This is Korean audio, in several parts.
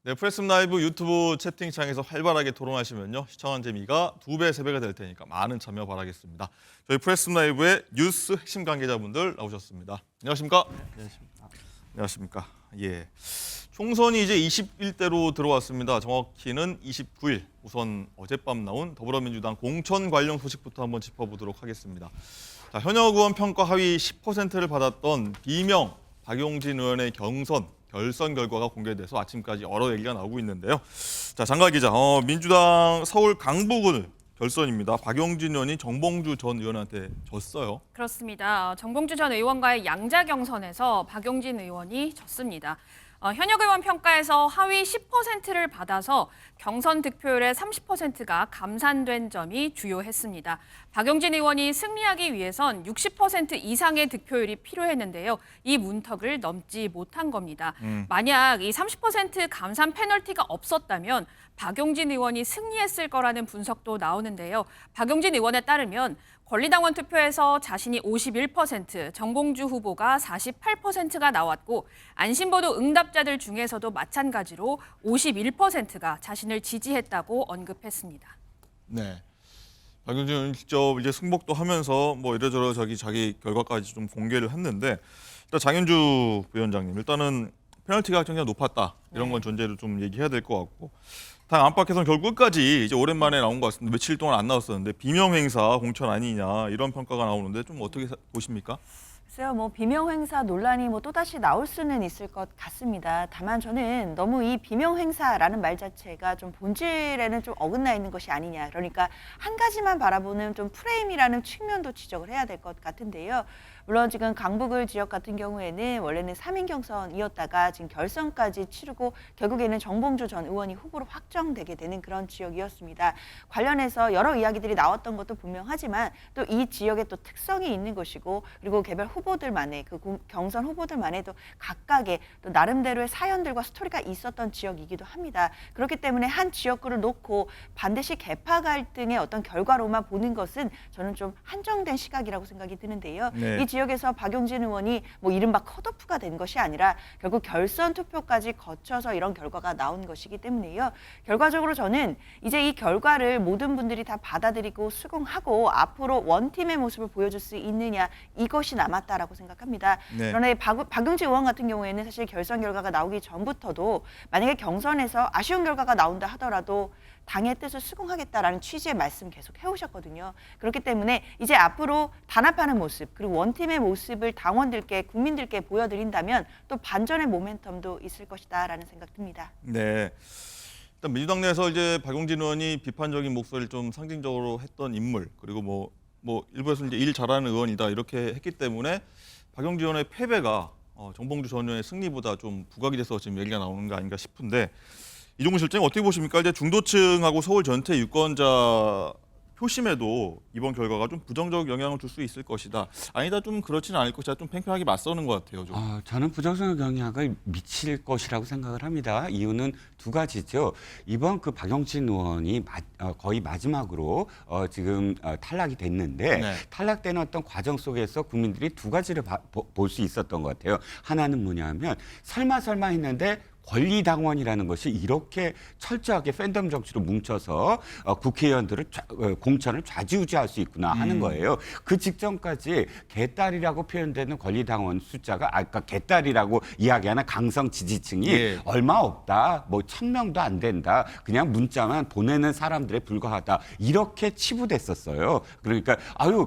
네, 프레스 라이브 유튜브 채팅창에서 활발하게 토론하시면요. 시청한 재미가 2배, 3배가 될 테니까 많은 참여 바라겠습니다. 저희 프레스 라이브의 뉴스 핵심 관계자분들 나오셨습니다. 안녕하십니까? 안녕하십니까. 안녕하십니까? 예. 총선이 이제 21대로 들어왔습니다. 정확히는 29일. 우선 어젯밤 나온 더불어민주당 공천 관련 소식부터 한번 짚어보도록 하겠습니다. 자, 현역 의원 평가 하위 10%를 받았던 비명 박용진 의원의 결선 결과가 공개돼서 아침까지 여러 얘기가 나오고 있는데요. 자, 장가 기자, 민주당 서울 강북을 결선입니다. 박용진 의원이 정봉주 전 의원한테 졌어요. 그렇습니다. 정봉주 전 의원과의 양자 경선에서 박용진 의원이 졌습니다. 현역 의원 평가에서 하위 10%를 받아서 경선 득표율의 30%가 감산된 점이 주요했습니다. 박용진 의원이 승리하기 위해선 60% 이상의 득표율이 필요했는데요. 이 문턱을 넘지 못한 겁니다. 만약 이 30% 감산 페널티가 없었다면 박용진 의원이 승리했을 거라는 분석도 나오는데요. 박용진 의원에 따르면 권리당원 투표에서 자신이 51%, 정봉주 후보가 48%가 나왔고 안심보도 응답자들 중에서도 마찬가지로 51%가 자신을 지지했다고 언급했습니다. 네. 박용진 의원 직접 이제 승복도 하면서 뭐 이래저래 자기 결과까지 좀 공개를 했는데 일단 장현주 부위원장님 일단은 페널티가 굉장히 높았다 이런 건 존재를 좀 얘기해야 될 것 같고 당 안팎에서는 결국 끝까지 이제 오랜만에 나온 것 같습니다. 며칠 동안 안 나왔었는데 비명 행사 공천 아니냐 이런 평가가 나오는데 좀 어떻게 보십니까? 글쎄요, 비명 행사 논란이 또다시 나올 수는 있을 것 같습니다. 다만 저는 너무 이 비명 행사라는 말 자체가 좀 본질에는 좀 어긋나 있는 것이 아니냐. 그러니까 한 가지만 바라보는 좀 프레임이라는 측면도 지적을 해야 될 것 같은데요. 물론 지금 강북을 지역 같은 경우에는 원래는 3인 경선이었다가 지금 결선까지 치르고 결국에는 정봉주 전 의원이 후보로 확정되게 되는 그런 지역이었습니다. 관련해서 여러 이야기들이 나왔던 것도 분명하지만 또 이 지역에 또 특성이 있는 것이고 그리고 개별 후보들만의 경선 후보들만의 또 각각의 또 나름대로의 사연들과 스토리가 있었던 지역이기도 합니다. 그렇기 때문에 한 지역구를 놓고 반드시 계파 갈등의 어떤 결과로만 보는 것은 저는 좀 한정된 시각이라고 생각이 드는데요. 네. 이 지역에서 박용진 의원이 이른바 컷오프가 된 것이 아니라 결국 결선 투표까지 거쳐서 이런 결과가 나온 것이기 때문에요. 결과적으로 저는 이제 이 결과를 모든 분들이 다 받아들이고 수긍하고 앞으로 원팀의 모습을 보여줄 수 있느냐 이것이 남았다라고 생각합니다. 네. 그러나 박용진 의원 같은 경우에는 사실 결선 결과가 나오기 전부터도 만약에 경선에서 아쉬운 결과가 나온다 하더라도 당의 뜻을 수긍하겠다라는 취지의 말씀 계속 해오셨거든요. 그렇기 때문에 이제 앞으로 단합하는 모습 그리고 원팀의 모습을 당원들께 국민들께 보여드린다면 또 반전의 모멘텀도 있을 것이다라는 생각 듭니다. 네. 일단 민주당 내에서 이제 박용진 의원이 비판적인 목소리를 좀 상징적으로 했던 인물 그리고 뭐 일부에서 이제 일 잘하는 의원이다 이렇게 했기 때문에 박용진 의원의 패배가 정봉주 전 의원의 승리보다 좀 부각이 돼서 지금 얘기가 나오는 거 아닌가 싶은데 이종훈 실장님 어떻게 보십니까? 이제 중도층하고 서울 전체 유권자 표심에도 이번 결과가 좀 부정적 영향을 줄 수 있을 것이다. 아니다, 좀 그렇지는 않을 것이다. 좀 팽팽하게 맞서는 것 같아요. 좀. 저는 부정적 영향을 미칠 것이라고 생각을 합니다. 이유는 두 가지죠. 이번 그 박용진 의원이 거의 마지막으로 지금 탈락이 됐는데 네. 탈락되는 어떤 과정 속에서 국민들이 두 가지를 볼 수 있었던 것 같아요. 하나는 뭐냐면 설마 했는데 권리당원이라는 것이 이렇게 철저하게 팬덤 정치로 뭉쳐서 국회의원들을 공천을 좌지우지할 수 있구나 하는 거예요. 그 직전까지 개딸이라고 표현되는 권리당원 숫자가 아까 개딸이라고 이야기하는 강성 지지층이 예. 얼마 없다. 1,000명도 안 된다. 그냥 문자만 보내는 사람들에 불과하다. 이렇게 치부됐었어요. 그러니까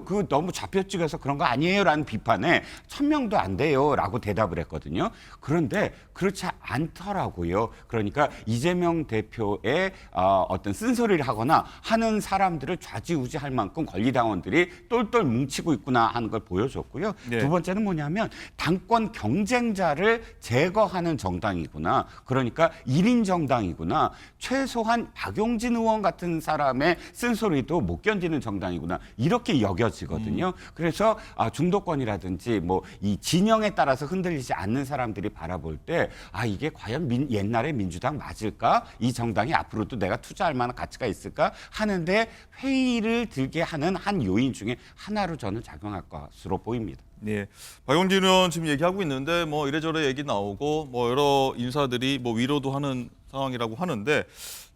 그 너무 좌표 찍어서 그런 거 아니에요라는 비판에 1,000명도 안 돼요라고 대답을 했거든요. 그런데 그렇지 않더라고요. 그러니까 이재명 대표의 어떤 쓴소리를 하거나 하는 사람들을 좌지우지할 만큼 권리당원들이 똘똘 뭉치고 있구나 하는 걸 보여줬고요. 네. 두 번째는 뭐냐면 당권 경쟁자를 제거하는 정당이구나. 그러니까 1인 정당이구나. 최소한 박용진 의원 같은 사람의 쓴소리도 못 견디는 정당이구나. 이렇게 여겨지거든요. 그래서 중도권이라든지 이 진영에 따라서 흔들리지 않는 사람들이 바라볼 때 이게 과연 옛날에 민주당 맞을까? 이 정당이 앞으로도 내가 투자할 만한 가치가 있을까? 하는데 회의를 들게 하는 한 요인 중에 하나로 저는 작용할 것으로 보입니다. 네, 박용진 의원 지금 얘기하고 있는데 이래저래 얘기 나오고 여러 인사들이 위로도 하는 상황이라고 하는데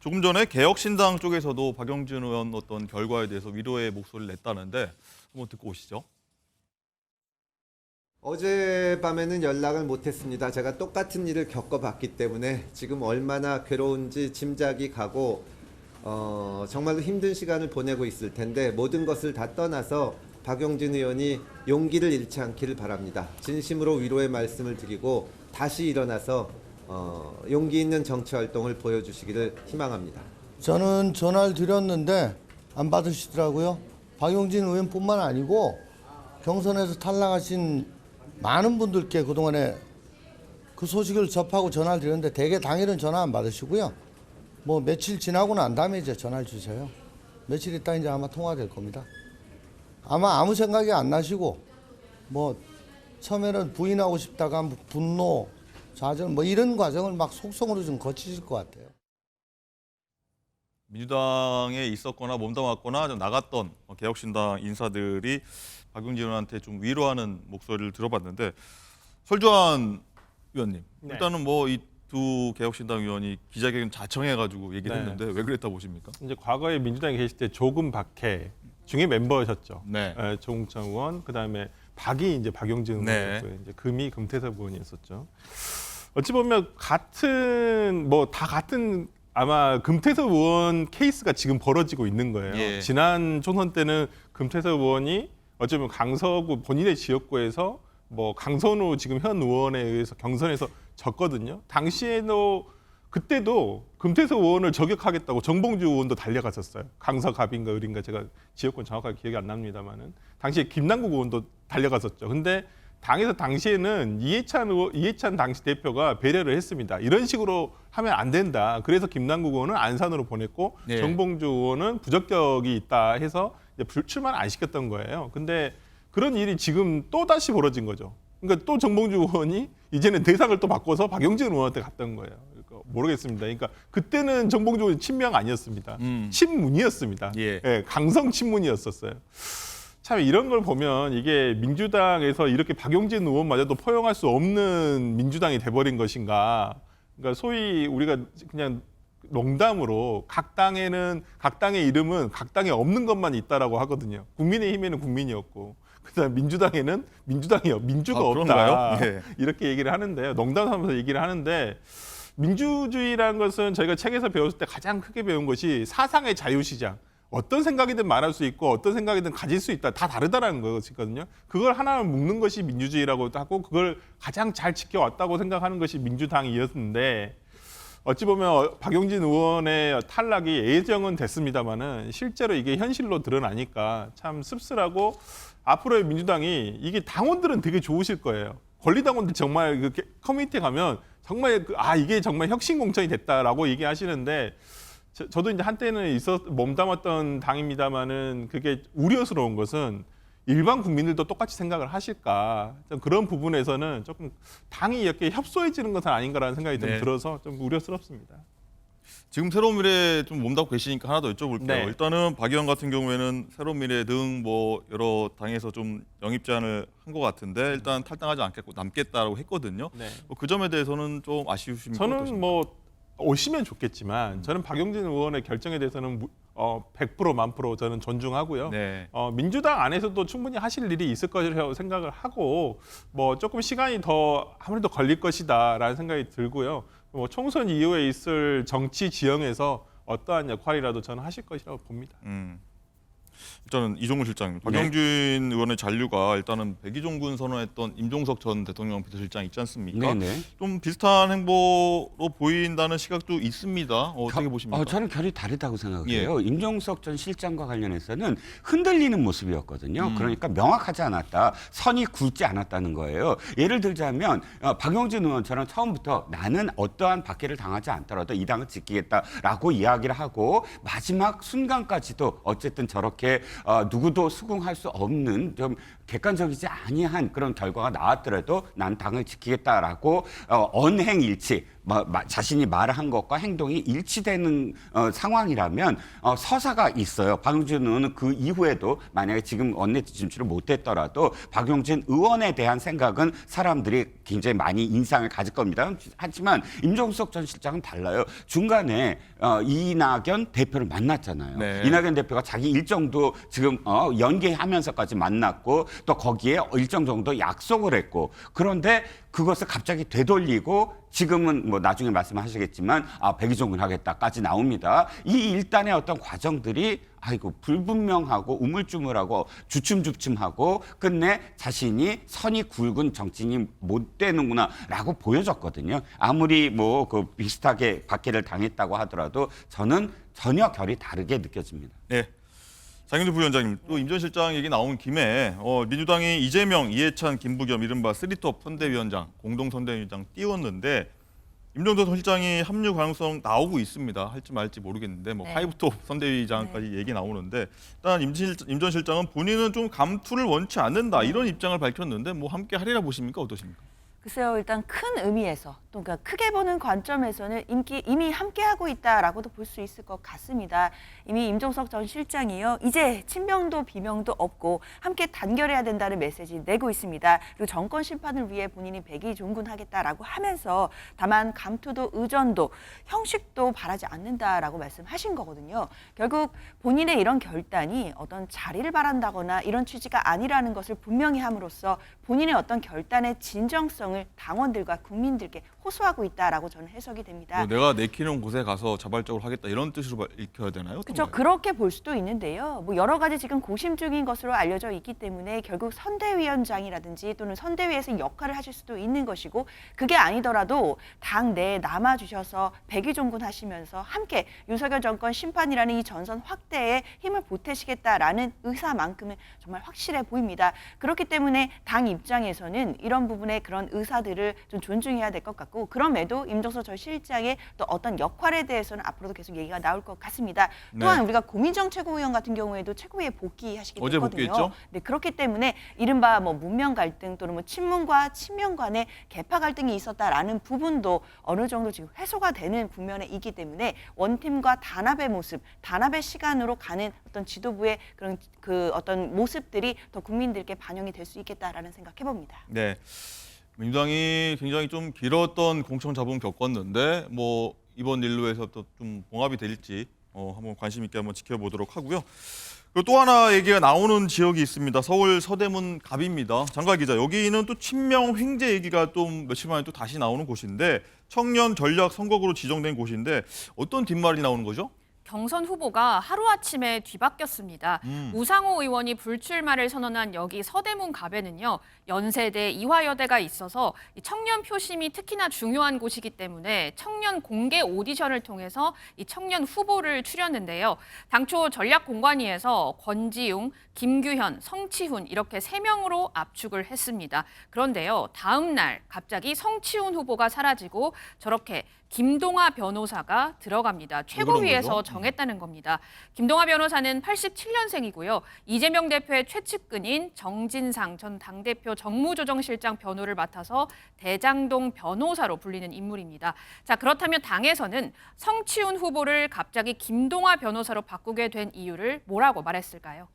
조금 전에 개혁신당 쪽에서도 박용진 의원 어떤 결과에 대해서 위로의 목소리를 냈다는데 한번 듣고 오시죠. 어젯밤에는 연락을 못했습니다. 제가 똑같은 일을 겪어봤기 때문에 지금 얼마나 괴로운지 짐작이 가고 정말로 힘든 시간을 보내고 있을 텐데 모든 것을 다 떠나서 박용진 의원이 용기를 잃지 않기를 바랍니다. 진심으로 위로의 말씀을 드리고 다시 일어나서 용기 있는 정치 활동을 보여주시기를 희망합니다. 저는 전화를 드렸는데 안 받으시더라고요. 박용진 의원뿐만 아니고 경선에서 탈락하신 많은 분들께 그동안에 그 소식을 접하고 전화를 드렸는데 대개 당일은 전화 안 받으시고요. 뭐 며칠 지나고 난 다음에 이제 전화를 주세요. 며칠 있다 이제 아마 통화될 겁니다. 아마 아무 생각이 안 나시고 뭐 처음에는 부인하고 싶다가 분노, 좌절 뭐 이런 과정을 막 속성으로 좀 거치실 것 같아요. 민주당에 있었거나 몸담았거나 좀 나갔던 개혁신당 인사들이 박용진 의원한테 좀 위로하는 목소리를 들어봤는데 설주환 의원님 네. 일단은 뭐 이 두 개혁신당 의원이 기자회견 자청해가지고 얘기를 네. 했는데 왜 그랬다 보십니까? 이제 과거에 민주당에 계실 때 조금 박해 중에 멤버셨죠. 네. 조웅천 의원, 그다음에 박이 이제 박용진 네. 의원이었고요. 이제 금이 금태섭 의원이었었죠. 어찌 보면 같은 뭐 다 같은 아마 금태섭 의원 케이스가 지금 벌어지고 있는 거예요. 예. 지난 총선 때는 금태섭 의원이 어쩌면 강서구 본인의 지역구에서 뭐 강선우 지금 현 의원에 의해서 경선에서 졌거든요. 당시에도 그때도 금태섭 의원을 저격하겠다고 정봉주 의원도 달려갔었어요. 강서 갑인가 을인가 제가 지역권 정확하게 기억이 안 납니다만은 당시에 김남국 의원도 달려갔었죠. 근데 당에서 당시에는 이해찬 당시 대표가 배려를 했습니다. 이런 식으로 하면 안 된다. 그래서 김남국 의원은 안산으로 보냈고 네. 정봉주 의원은 부적격이 있다 해서 이제 출마를 안 시켰던 거예요. 근데 그런 일이 지금 또 다시 벌어진 거죠. 그러니까 또 정봉주 의원이 이제는 대상을 또 바꿔서 박용진 의원한테 갔던 거예요. 그러니까 모르겠습니다. 그러니까 그때는 정봉주 의원이 친명 아니었습니다. 친문이었습니다. 예. 예, 강성 친문이었었어요. 참 이런 걸 보면 이게 민주당에서 이렇게 박용진 의원마저도 포용할 수 없는 민주당이 돼버린 것인가. 그러니까 소위 우리가 그냥 농담으로 각 당의 이름은 각 당에 없는 것만 있다라고 하거든요. 국민의힘에는 국민이었고 그다음 민주당에는 민주가 없다. 그런가요? 예. 이렇게 얘기를 하는데요. 농담하면서 얘기를 하는데 민주주의라는 것은 저희가 책에서 배웠을 때 가장 크게 배운 것이 사상의 자유시장. 어떤 생각이든 말할 수 있고 어떤 생각이든 가질 수 있다. 다 다르다라는 것이거든요. 그걸 하나를 묶는 것이 민주주의라고 하고 그걸 가장 잘 지켜왔다고 생각하는 것이 민주당이었는데 어찌 보면 박용진 의원의 탈락이 예정은 됐습니다마는 실제로 이게 현실로 드러나니까 참 씁쓸하고 앞으로의 민주당이 이게 당원들은 되게 좋으실 거예요. 권리당원들 정말 그 커뮤니티에 가면 정말 이게 정말 혁신 공천이 됐다라고 얘기하시는데 저도 이제 한때는 몸담았던 당입니다마는 그게 우려스러운 것은 일반 국민들도 똑같이 생각을 하실까 좀 그런 부분에서는 조금 당이 이렇게 협소해지는 것은 아닌가라는 생각이 좀 네. 들어서 좀 우려스럽습니다. 지금 새로운 미래 좀 몸담고 계시니까 하나 더 여쭤볼게요. 네. 일단은 박 의원 같은 경우에는 새로운 미래 등 뭐 여러 당에서 좀 영입 제안을 한 것 같은데 일단 탈당하지 않겠고 남겠다라고 했거든요. 네. 그 점에 대해서는 좀 아쉬우십니까? 저는 어떠십니까? 뭐 오시면 좋겠지만 저는 박용진 의원의 결정에 대해서는 100% 만프로 저는 존중하고요. 네. 민주당 안에서도 충분히 하실 일이 있을 것이라고 생각을 하고 뭐 조금 시간이 더 아무래도 걸릴 것이다라는 생각이 들고요. 뭐 총선 이후에 있을 정치 지형에서 어떠한 역할이라도 저는 하실 것이라고 봅니다. 일단은 이종훈 실장님, 박용진 의원의 잔류가 일단은 백의종군 선언했던 임종석 전 대통령 비서실장 있지 않습니까? 네네. 좀 비슷한 행보로 보인다는 시각도 있습니다. 어떻게 보십니까? 저는 결이 다르다고 생각해요. 임종석 전 실장과 관련해서는 흔들리는 모습이었거든요. 그러니까 명확하지 않았다. 선이 굵지 않았다는 거예요. 예를 들자면 박용진 의원처럼 처음부터 나는 어떠한 박해를 당하지 않더라도 이 당을 지키겠다라고 이야기를 하고 마지막 순간까지도 어쨌든 저렇게 누구도 수긍할 수 없는 좀 객관적이지 아니한 그런 결과가 나왔더라도 난 당을 지키겠다라고 언행일치 자신이 말한 것과 행동이 일치되는 상황이라면 서사가 있어요. 박용진 의원은 그 이후에도 만약에 지금 원내대 진출을 못했더라도 박용진 의원에 대한 생각은 사람들이 굉장히 많이 인상을 가질 겁니다. 하지만 임종석 전 실장은 달라요. 중간에 이낙연 대표를 만났잖아요. 네. 이낙연 대표가 자기 일정도 지금 연기하면서까지 만났고 또 거기에 일정 정도 약속을 했고 그런데 그것을 갑자기 되돌리고 지금은 뭐 나중에 말씀하시겠지만 백의종군 하겠다까지 나옵니다. 이 일단의 어떤 과정들이 아이고 불분명하고 우물쭈물하고 주춤주춤하고 끝내 자신이 선이 굵은 정치인이 못 되는구나라고 보여졌거든요. 아무리 뭐 그 비슷하게 박해를 당했다고 하더라도 저는 전혀 결이 다르게 느껴집니다. 네. 장윤주 부위원장님, 또 임 전 실장 얘기 나온 김에 민주당이 이재명, 이해찬, 김부겸 이른바 쓰리톱 선대위원장, 공동선대위원장 띄웠는데 임종석 전 실장이 합류 가능성 나오고 있습니다. 할지 말지 모르겠는데 뭐 네. 파이브톱 선대위장까지 얘기 나오는데 일단 임 전 실장은 본인은 좀 감투를 원치 않는다 이런 입장을 밝혔는데 뭐 함께 하리라 보십니까? 어떠십니까? 글쎄요, 일단 큰 의미에서 또 그러니까 크게 보는 관점에서는 이미 함께하고 있다라고도 볼 수 있을 것 같습니다. 이미 임종석 전 실장이요, 이제 친명도 비명도 없고 함께 단결해야 된다는 메시지 내고 있습니다. 그리고 정권 심판을 위해 본인이 백의종군하겠다라고 하면서 다만 감투도 의전도 형식도 바라지 않는다라고 말씀하신 거거든요. 결국 본인의 이런 결단이 어떤 자리를 바란다거나 이런 취지가 아니라는 것을 분명히 함으로써 본인의 어떤 결단의 진정성을 당원들과 국민들께 호소하고 있다라고 저는 해석이 됩니다. 뭐 내가 내키는 곳에 가서 자발적으로 하겠다 이런 뜻으로 읽혀야 되나요? 그렇죠. 어떤가요? 그렇게 볼 수도 있는데요. 뭐 여러 가지 지금 고심 중인 것으로 알려져 있기 때문에 결국 선대위원장이라든지 또는 선대위에서 역할을 하실 수도 있는 것이고 그게 아니더라도 당 내에 남아주셔서 백의종군하시면서 함께 윤석열 정권 심판이라는 이 전선 확대에 힘을 보태시겠다라는 의사만큼은 정말 확실해 보입니다. 그렇기 때문에 당 입장에서는 이런 부분의 그런 의사들을 좀 존중해야 될 것 같고 그럼에도 임종석 전 실장의 또 어떤 역할에 대해서는 앞으로도 계속 얘기가 나올 것 같습니다. 또한 네. 우리가 고민정 최고위원 같은 경우에도 최고위에 복귀하시게 어제 됐거든요. 복귀했죠? 네, 그렇기 때문에 이른바 뭐 문명 갈등 또는 뭐 친문과 친명 간의 계파 갈등이 있었다라는 부분도 어느 정도 지금 해소가 되는 국면에 있기 때문에 원팀과 단합의 모습, 단합의 시간으로 가는 어떤 지도부의 그런 그 어떤 모습들이 더 국민들께 반영이 될 수 있겠다라는 생각해 봅니다. 네. 민주당이 굉장히 좀 길었던 공천 잡음 겪었는데 뭐 이번 일로 해서 또 좀 봉합이 될지 한번 관심 있게 한번 지켜보도록 하고요. 그리고 또 하나 얘기가 나오는 지역이 있습니다. 서울 서대문 갑입니다. 장가 기자, 여기는 또 친명 횡재 얘기가 또 며칠 만에 또 다시 나오는 곳인데 청년 전략 선거구로 지정된 곳인데 어떤 뒷말이 나오는 거죠? 경선 후보가 하루아침에 뒤바뀌었습니다. 우상호 의원이 불출마를 선언한 여기 서대문 갑에는요. 연세대, 이화여대가 있어서 이 청년 표심이 특히나 중요한 곳이기 때문에 청년 공개 오디션을 통해서 이 청년 후보를 추렸는데요. 당초 전략공관위에서 권지웅, 김규현, 성치훈 이렇게 3명으로 압축을 했습니다. 그런데요. 다음 날 갑자기 성치훈 후보가 사라지고 저렇게 김동아 변호사가 들어갑니다. 최고위에서 정했다는 겁니다. 김동아 변호사는 87년생이고요. 이재명 대표의 최측근인 정진상 전 당대표 정무조정실장 변호를 맡아서 대장동 변호사로 불리는 인물입니다. 자, 그렇다면 당에서는 성치훈 후보를 갑자기 김동아 변호사로 바꾸게 된 이유를 뭐라고 말했을까요?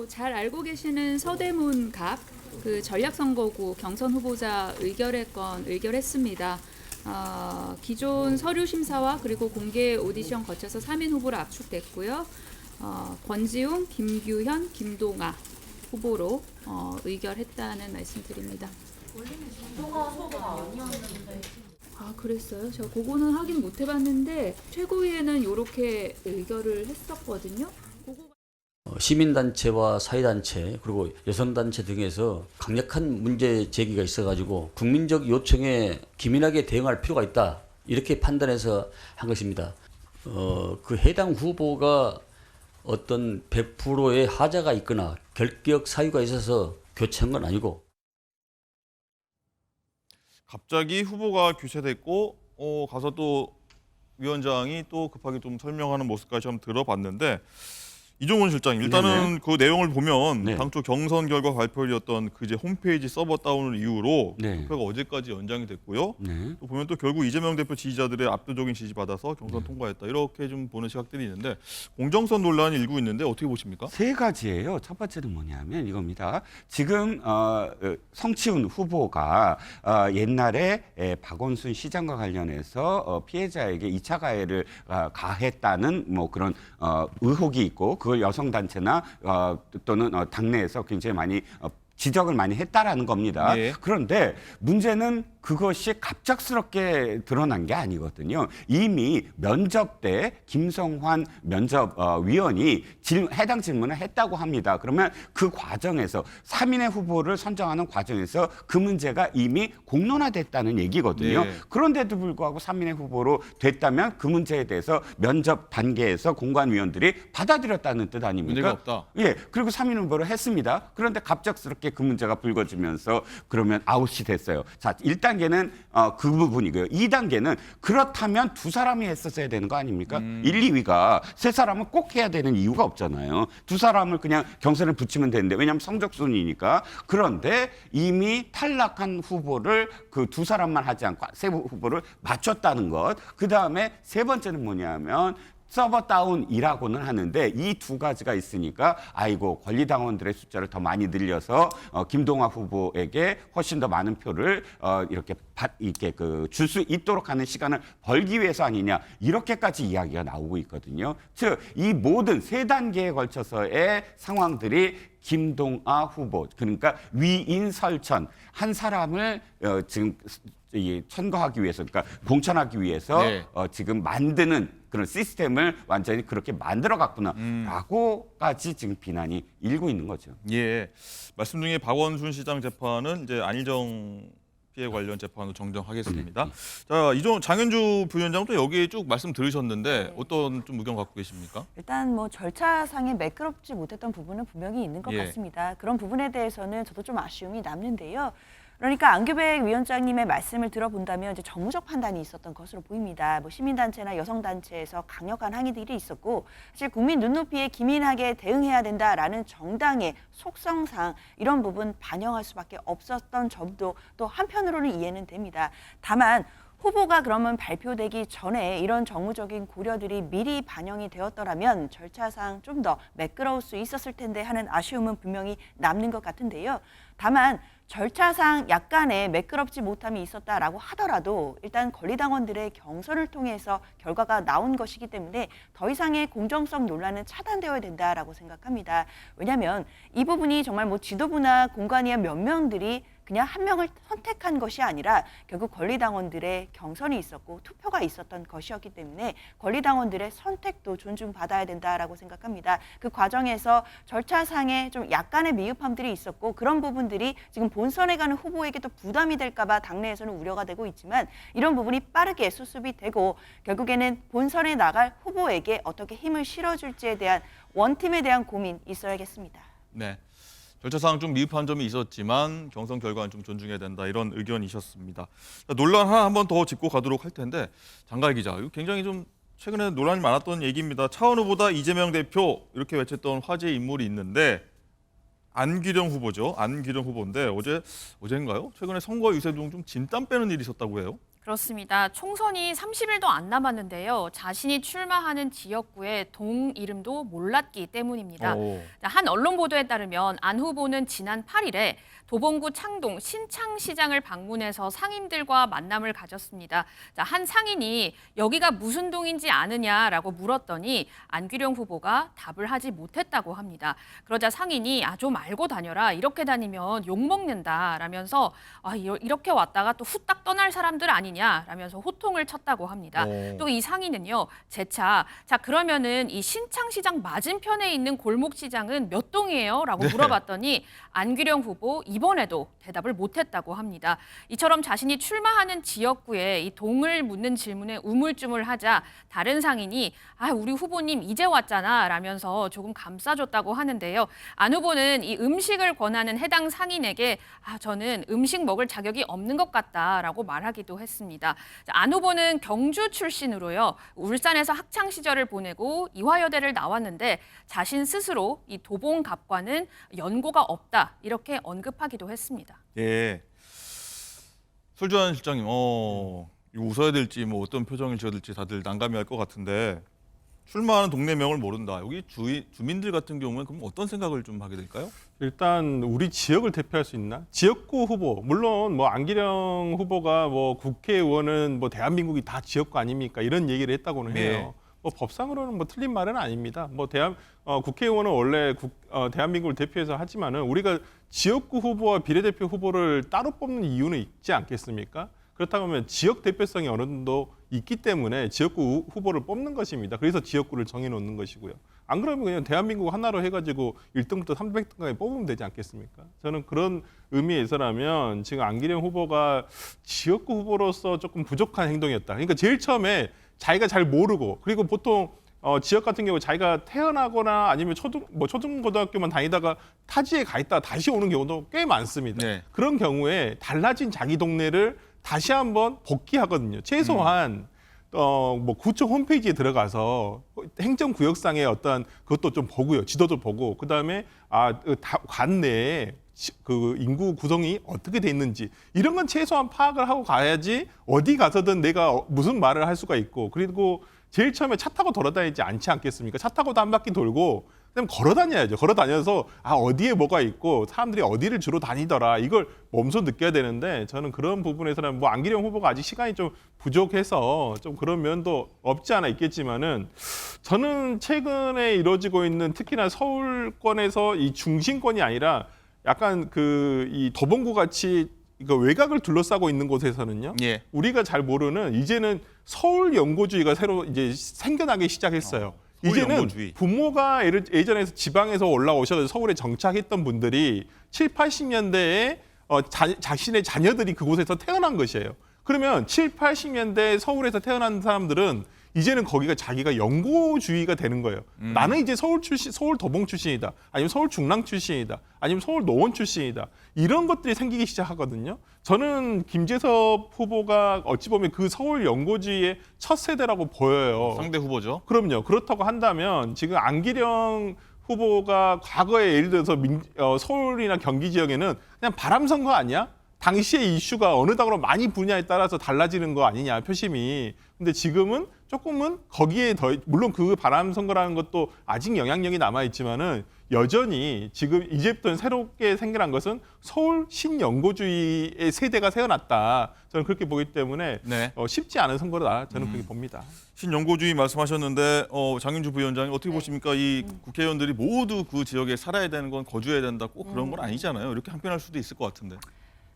잘 알고 계시는 서대문 갑 그 전략선거구 경선 후보자 의결의 건 의결했습니다. 기존 서류 심사와 그리고 공개 오디션 거쳐서 3인 후보로 압축됐고요. 권지웅, 김규현, 김동아 후보로 의결했다는 말씀드립니다. 그랬어요? 제가 그거는 확인 못 해봤는데 최고위에는 이렇게 의결을 했었거든요. 시민단체와 사회단체 그리고 여성단체 등에서 강력한 문제 제기가 있어가지고 국민적 요청에 기민하게 대응할 필요가 있다 이렇게 판단해서 한 것입니다. 그 해당 후보가 어떤 100%의 하자가 있거나 결격 사유가 있어서 교체한 건 아니고 갑자기 후보가 교체됐고 가서 또 위원장이 또 급하게 좀 설명하는 모습까지 좀 들어봤는데 이종원 실장 일단은 네네. 그 내용을 보면 네. 당초 경선 결과 발표였던 그 이제 홈페이지 서버 다운을 이유로 네. 투표가 어제까지 연장이 됐고요. 네. 또 보면 또 결국 이재명 대표 지지자들의 압도적인 지지 받아서 경선 통과했다 이렇게 좀 보는 시각들이 있는데 공정성 논란이 일고 있는데 어떻게 보십니까? 세 가지예요. 첫 번째는 뭐냐면 이겁니다. 지금 성치훈 후보가 옛날에 박원순 시장과 관련해서 피해자에게 2차 가해를 가했다는 뭐 그런 의혹이 있고 그걸 여성 단체나 또는 당내에서 굉장히 많이 지적을 많이 했다라는 겁니다. 예. 그런데 문제는 그것이 갑작스럽게 드러난 게 아니거든요. 이미 면접 때 김성환 면접위원이 해당 질문을 했다고 합니다. 그러면 그 과정에서 3인의 후보를 선정하는 과정에서 그 문제가 이미 공론화됐다는 얘기거든요. 네. 그런데도 불구하고 3인의 후보로 됐다면 그 문제에 대해서 면접 단계에서 공관위원들이 받아들였다는 뜻 아닙니까? 문제가 없다. 예, 그리고 3인 후보를 했습니다. 그런데 갑작스럽게 그 문제가 불거지면서 그러면 아웃이 됐어요. 자, 1단계는 그 부분이고요. 2단계는 그렇다면 두 사람이 했었어야 되는 거 아닙니까? 1, 2위가 세 사람은 꼭 해야 되는 이유가 없잖아요. 두 사람을 그냥 경선에 붙이면 되는데 왜냐하면 성적순이니까. 그런데 이미 탈락한 후보를 그 두 사람만 하지 않고 세 후보를 맞췄다는 것. 그다음에 세 번째는 뭐냐면 서버 다운이라고는 하는데 이 두 가지가 있으니까 아이고 권리당원들의 숫자를 더 많이 늘려서 김동완 후보에게 훨씬 더 많은 표를 이렇게 줄 수 있도록 하는 시간을 벌기 위해서 아니냐 이렇게까지 이야기가 나오고 있거든요. 즉 이 모든 세 단계에 걸쳐서의 상황들이 김동완 후보 그러니까 위인 설천 한 사람을 지금 천거하기 위해서 그러니까 공천하기 위해서 네. 지금 만드는 그런 시스템을 완전히 그렇게 만들어 갔구나라고까지 지금 비난이 일고 있는 거죠. 예, 말씀 중에 박원순 시장 재판은 이제 안희정 피해 관련 재판으로 정정하겠습니다. 자, 장현주 부위원장 또 여기에 쭉 말씀 들으셨는데 어떤 좀 의견 갖고 계십니까? 일단 뭐 절차상에 매끄럽지 못했던 부분은 분명히 있는 것 예. 같습니다. 그런 부분에 대해서는 저도 좀 아쉬움이 남는데요. 그러니까 안규백 위원장님의 말씀을 들어본다면 이제 정무적 판단이 있었던 것으로 보입니다. 뭐 시민단체나 여성단체에서 강력한 항의들이 있었고 사실 국민 눈높이에 기민하게 대응해야 된다라는 정당의 속성상 이런 부분 반영할 수밖에 없었던 점도 또 한편으로는 이해는 됩니다. 다만 후보가 그러면 발표되기 전에 이런 정무적인 고려들이 미리 반영이 되었더라면 절차상 좀 더 매끄러울 수 있었을 텐데 하는 아쉬움은 분명히 남는 것 같은데요. 다만 절차상 약간의 매끄럽지 못함이 있었다라고 하더라도 일단 권리당원들의 경선을 통해서 결과가 나온 것이기 때문에 더 이상의 공정성 논란은 차단되어야 된다라고 생각합니다. 왜냐하면 이 부분이 정말 뭐 지도부나 공관위의 몇 명들이 그냥 한 명을 선택한 것이 아니라 결국 권리당원들의 경선이 있었고 투표가 있었던 것이었기 때문에 권리당원들의 선택도 존중받아야 된다라고 생각합니다. 그 과정에서 절차상에 좀 약간의 미흡함들이 있었고 그런 부분들이 지금 본선에 가는 후보에게도 부담이 될까 봐 당내에서는 우려가 되고 있지만 이런 부분이 빠르게 수습이 되고 결국에는 본선에 나갈 후보에게 어떻게 힘을 실어줄지에 대한 원팀에 대한 고민 있어야겠습니다. 네. 절차상 좀 미흡한 점이 있었지만 경선 결과는 좀 존중해야 된다 이런 의견이셨습니다. 자, 논란 하나 한 번 더 짚고 가도록 할 텐데 장가희 기자, 이거 굉장히 좀 최근에 논란이 많았던 얘기입니다. 차원 후보다 이재명 대표 이렇게 외쳤던 화제 인물이 있는데 안규령 후보죠. 안규령 후보인데 어제인가요? 최근에 선거 유세 중 좀 진땀 빼는 일이 있었다고 해요. 그렇습니다. 총선이 30일도 안 남았는데요. 자신이 출마하는 지역구의 동 이름도 몰랐기 때문입니다. 한 언론 보도에 따르면 안 후보는 지난 8일에 도봉구 창동 신창시장을 방문해서 상인들과 만남을 가졌습니다. 한 상인이 여기가 무슨 동인지 아느냐라고 물었더니 안규령 후보가 답을 하지 못했다고 합니다. 그러자 상인이 좀 알고 다녀라. 이렇게 다니면 욕먹는다라면서 이렇게 왔다가 또 후딱 떠날 사람들 아니냐라면서 호통을 쳤다고 합니다. 또 이 상인은요. 재차 그러면은 이 신창시장 맞은편에 있는 골목시장은 몇 동이에요? 라고 물어봤더니 안규령 후보 이번에도 대답을 못했다고 합니다. 이처럼 자신이 출마하는 지역구에 이 동을 묻는 질문에 우물쭈물하자 다른 상인이 우리 후보님 이제 왔잖아 라면서 조금 감싸줬다고 하는데요. 안 후보는 이 음식을 권하는 해당 상인에게 저는 음식 먹을 자격이 없는 것 같다라고 말하기도 했습니다. 있습니다. 안 후보는 경주 출신으로요. 울산에서 학창 시절을 보내고 이화여대를 나왔는데 자신 스스로 이 도봉갑과는 연고가 없다 이렇게 언급하기도 했습니다. 예. 설주환 실장님, 이거 웃어야 될지 뭐 어떤 표정을 지어야 될지 다들 난감해할 것 같은데 출마하는 동네명을 모른다. 여기 주민들 같은 경우는 그럼 어떤 생각을 좀 하게 될까요? 일단 우리 지역을 대표할 수 있나? 지역구 후보, 물론 뭐 안기령 후보가 뭐 국회의원은 뭐 대한민국이 다 지역구 아닙니까? 이런 얘기를 했다고는 해요. 네. 뭐 법상으로는 뭐 틀린 말은 아닙니다. 뭐 국회의원은 원래 대한민국을 대표해서 하지만은 우리가 지역구 후보와 비례대표 후보를 따로 뽑는 이유는 있지 않겠습니까? 그렇다면 지역 대표성이 어느 정도 있기 때문에 지역구 후보를 뽑는 것입니다. 그래서 지역구를 정해놓는 것이고요. 안 그러면 그냥 대한민국 하나로 해가지고 1등부터 300등까지 뽑으면 되지 않겠습니까? 저는 그런 의미에서라면 지금 안기령 후보가 지역구 후보로서 조금 부족한 행동이었다. 그러니까 제일 처음에 자기가 잘 모르고 그리고 보통 지역 같은 경우 자기가 태어나거나 아니면 초등고등학교만 다니다가 타지에 가 있다가 다시 오는 경우도 꽤 많습니다. 네. 그런 경우에 달라진 자기 동네를 다시 한번 복귀하거든요. 최소한 뭐 구청 홈페이지에 들어가서 행정구역상의 어떤 그것도 좀 보고요. 지도도 보고 그다음에 관 내에 그 인구 구성이 어떻게 돼 있는지 이런 건 최소한 파악을 하고 가야지 어디 가서든 내가 무슨 말을 할 수가 있고 그리고 제일 처음에 차 타고 돌아다니지 않지 않겠습니까? 차 타고도 한 바퀴 돌고 그냥 걸어 다녀야죠. 걸어 다녀서 어디에 뭐가 있고 사람들이 어디를 주로 다니더라 이걸 몸소 느껴야 되는데 저는 그런 부분에서는 뭐 안기령 후보가 아직 시간이 좀 부족해서 좀 그런 면도 없지 않아 있겠지만은 저는 최근에 이루어지고 있는 특히나 서울권에서 이 중심권이 아니라 약간 이 도봉구 같이 외곽을 둘러싸고 있는 곳에서는요. 예. 우리가 잘 모르는 이제는 서울 연고주의가 새로 이제 생겨나기 시작했어요. 서울 이제는 연고주의. 부모가 예전에 지방에서 올라오셔서 서울에 정착했던 분들이 7, 80년대에 자신의 자녀들이 그곳에서 태어난 것이에요. 그러면 7, 80년대 서울에서 태어난 사람들은 이제는 거기가 자기가 연고주의가 되는 거예요. 나는 이제 서울 도봉 출신이다. 아니면 서울 중랑 출신이다. 아니면 서울 노원 출신이다. 이런 것들이 생기기 시작하거든요. 저는 김재섭 후보가 어찌 보면 그 서울 연고주의의 첫 세대라고 보여요. 상대 후보죠. 그럼요. 그렇다고 한다면 지금 안기령 후보가 과거에 예를 들어서 서울이나 경기 지역에는 그냥 바람 선 거 아니야? 당시의 이슈가 어느 당으로 많이 분야에 따라서 달라지는 거 아니냐 표심이. 근데 지금은 조금은 거기에 물론 그 바람 선거라는 것도 아직 영향력이 남아 있지만은 여전히 지금 이제부터 새롭게 생겨난 것은 서울 신연고주의의 세대가 세어났다. 저는 그렇게 보기 때문에 네. 쉽지 않은 선거다. 저는 그렇게 봅니다. 신연고주의 말씀하셨는데 장윤주 부위원장이 어떻게 보십니까? 이 국회의원들이 모두 그 지역에 살아야 되는 건 거주해야 된다. 꼭 그런 건 아니잖아요. 이렇게 항변할 수도 있을 것 같은데.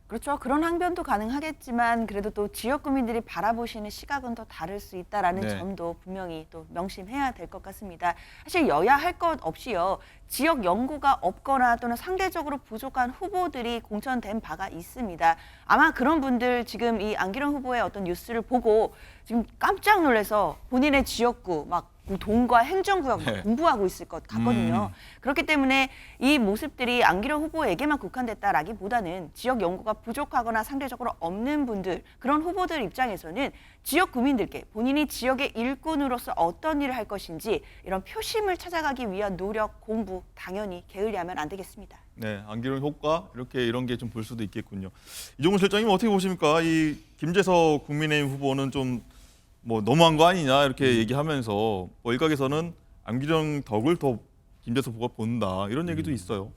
그렇죠. 그런 항변도 가능하겠지만 그래도 또 지역 구민들이 바라보시는 시각은 더 다를 수 있다라는 네. 점도 분명히 또 명심해야 될 것 같습니다. 사실 여야 할 것 없이요. 지역 연고가 없거나 또는 상대적으로 부족한 후보들이 공천된 바가 있습니다. 아마 그런 분들 지금 이 안기령 후보의 어떤 뉴스를 보고 지금 깜짝 놀라서 본인의 지역구 막 동과 행정구역 네. 공부하고 있을 것 같거든요. 그렇기 때문에 이 모습들이 안기령 후보에게만 국한됐다라기보다는 지역 연고가 부족하거나 상대적으로 없는 분들, 그런 후보들 입장에서는 지역 구민들께 본인이 지역의 일꾼으로서 어떤 일을 할 것인지 이런 표심을 찾아가기 위한 노력, 공부 당연히 게을리하면 안 되겠습니다. 네, 안기령 효과 이런 게 좀 볼 수도 있겠군요. 이종훈 실장님 어떻게 보십니까? 이 김재석 국민의힘 후보는 좀 뭐 너무한 거 아니냐 이렇게 얘기하면서 일각에서는 안기령 덕을 더 김재석 후보가 본다 이런 얘기도 있어요.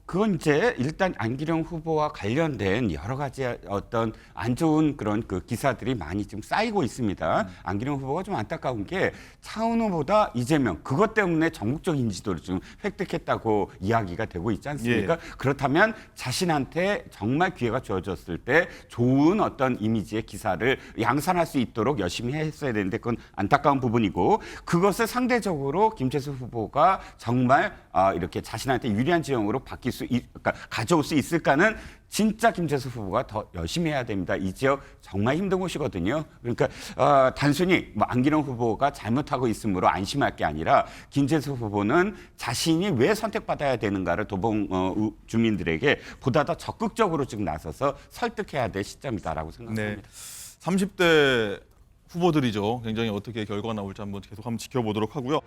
그건 이제 일단 안기령 후보와 관련된 여러 가지 어떤 안 좋은 그런 그 기사들이 많이 지금 쌓이고 있습니다. 안기령 후보가 좀 안타까운 게 차은우보다 이재명 그것 때문에 전국적 인지도를 좀 획득했다고 이야기가 되고 있지 않습니까? 예. 그렇다면 자신한테 정말 기회가 주어졌을 때 좋은 어떤 이미지의 기사를 양산할 수 있도록 열심히 했어야 되는데 그건 안타까운 부분이고 그것을 상대적으로 김재수 후보가 정말 이렇게 자신한테 유리한 지형으로 그러니까 가져올 수 있을까는 진짜 김재수 후보가 더 열심히 해야 됩니다. 이 지역 정말 힘든 곳이거든요. 그러니까 단순히 뭐 안기령 후보가 잘못하고 있으므로 안심할 게 아니라 김재수 후보는 자신이 왜 선택받아야 되는가를 도봉 주민들에게 보다 더 적극적으로 지금 나서서 설득해야 될 시점이다라고 생각합니다. 네. 30대 후보들이죠. 굉장히 어떻게 결과가 나올지 한번 계속 한번 지켜보도록 하고요.